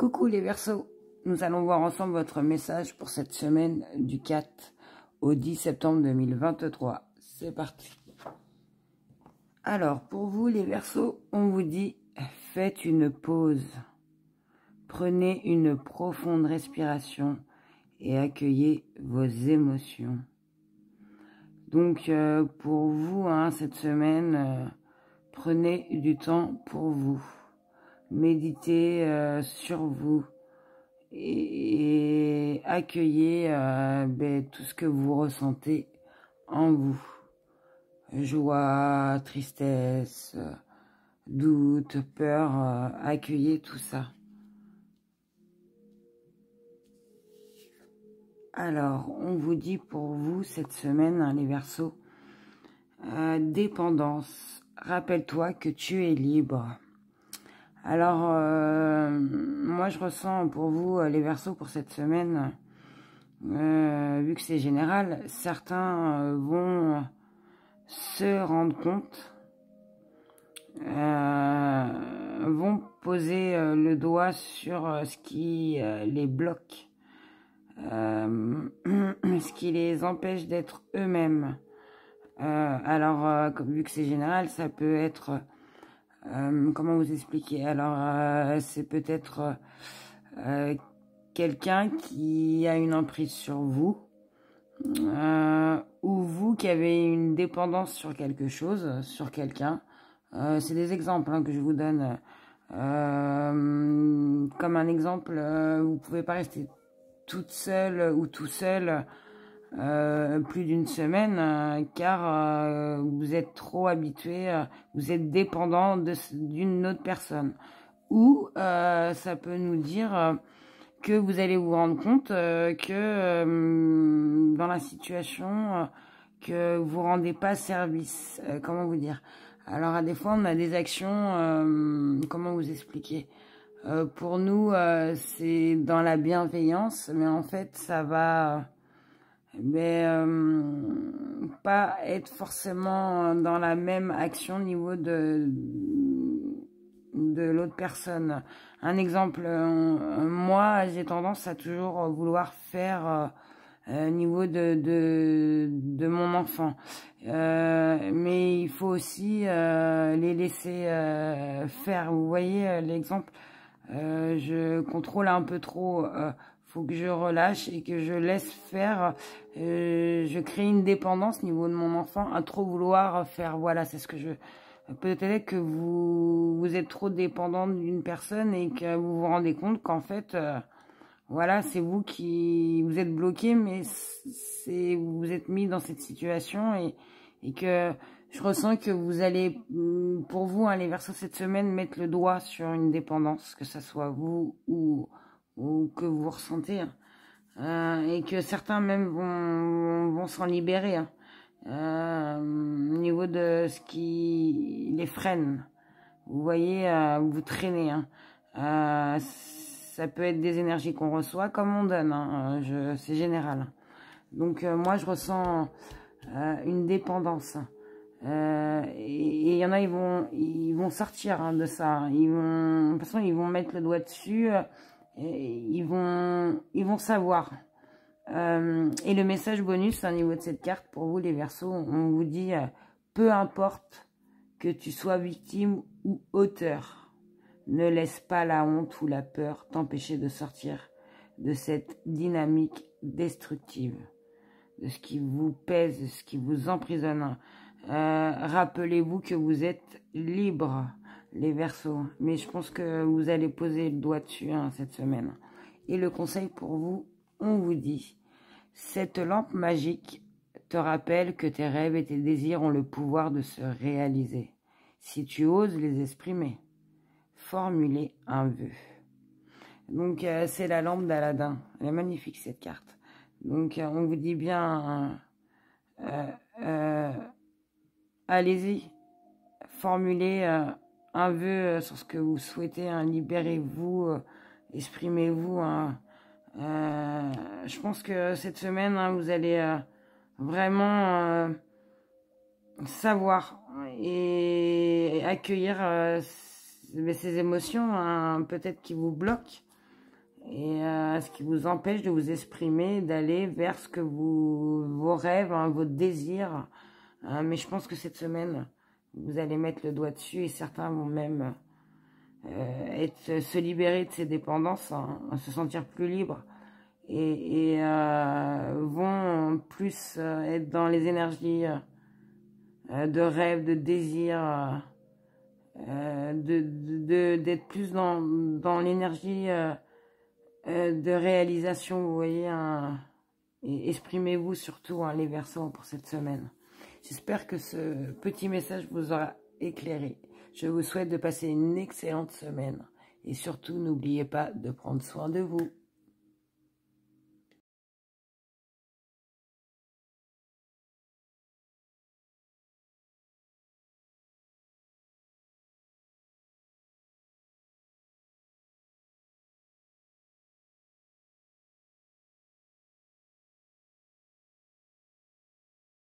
Coucou les Verseaux, nous allons voir ensemble votre message pour cette semaine du 4 au 10 septembre 2023. C'est parti. Alors, pour vous les Verseaux, on vous dit, faites une pause. Prenez une profonde respiration et accueillez vos émotions. Donc, pour vous, cette semaine, prenez du temps pour vous. Méditez sur vous et accueillez tout ce que vous ressentez en vous. Joie, tristesse, doute, peur, accueillez tout ça. Alors, on vous dit pour vous cette semaine, les Verseaux, dépendance. Rappelle-toi que tu es libre. Alors, moi je ressens pour vous, les Verseaux, pour cette semaine, vu que c'est général, certains vont se rendre compte, vont poser le doigt sur ce qui les bloque, ce qui les empêche d'être eux-mêmes. Alors, vu que c'est général, ça peut être... comment vous expliquer? Alors, c'est peut-être quelqu'un qui a une emprise sur vous, ou vous qui avez une dépendance sur quelque chose, sur quelqu'un. C'est des exemples que je vous donne. Comme un exemple, vous pouvez pas rester toute seule ou tout seul plus d'une semaine, car vous êtes trop habitué, vous êtes dépendant d'une autre personne. Ou ça peut nous dire que vous allez vous rendre compte que dans la situation, que vous rendez pas service. Comment vous dire? Alors à des fois on a des actions, comment vous expliquer? Pour nous c'est dans la bienveillance, mais en fait ça va... pas être forcément dans la même action au niveau de l'autre personne. Un exemple, moi j'ai tendance à toujours vouloir faire niveau de mon enfant, mais il faut aussi les laisser faire. Vous voyez l'exemple, je contrôle un peu trop, faut que je relâche et que je laisse faire. Je crée une dépendance au niveau de mon enfant à trop vouloir faire. Voilà, c'est ce que je... Peut-être que vous êtes trop dépendant d'une personne et que vous vous rendez compte qu'en fait, voilà, c'est vous qui... Vous êtes bloqué, mais vous vous êtes mis dans cette situation et que je ressens que vous allez, pour vous, les Verseaux, cette semaine, mettre le doigt sur une dépendance, que ce soit vous ou que vous ressentez, et que certains même vont s'en libérer, au niveau de ce qui les freine. Vous voyez, vous traînez, ça peut être des énergies qu'on reçoit comme on donne, c'est général. Donc moi je ressens une dépendance, et il y en a, ils vont sortir de ça, de toute façon ils vont mettre le doigt dessus, et ils vont savoir. Et le message bonus au niveau de cette carte, pour vous les Verseaux, on vous dit, peu importe que tu sois victime ou auteur, ne laisse pas la honte ou la peur t'empêcher de sortir de cette dynamique destructive, de ce qui vous pèse, de ce qui vous emprisonne. Rappelez-vous que vous êtes libre, les Verseaux, mais je pense que vous allez poser le doigt dessus cette semaine. Et le conseil pour vous, on vous dit, cette lampe magique te rappelle que tes rêves et tes désirs ont le pouvoir de se réaliser, si tu oses les exprimer. Formuler un vœu. Donc c'est la lampe d'Aladin, elle est magnifique cette carte. Donc on vous dit bien, allez-y, formulez un vœu sur ce que vous souhaitez, libérez-vous, exprimez-vous. Je pense que cette semaine, vous allez vraiment savoir et accueillir ces émotions, peut-être qui vous bloquent. et ce qui vous empêche de vous exprimer, d'aller vers ce que vos rêves, hein, vos désirs. Mais je pense que cette semaine, vous allez mettre le doigt dessus et certains vont même se libérer de ces dépendances, hein, se sentir plus libres et vont plus être dans les énergies de rêve, de désir, d'être plus dans l'énergie de réalisation, vous voyez, hein, et exprimez-vous surtout, hein, les Verseaux, pour cette semaine. J'espère que ce petit message vous aura éclairé. Je vous souhaite de passer une excellente semaine et surtout n'oubliez pas de prendre soin de vous.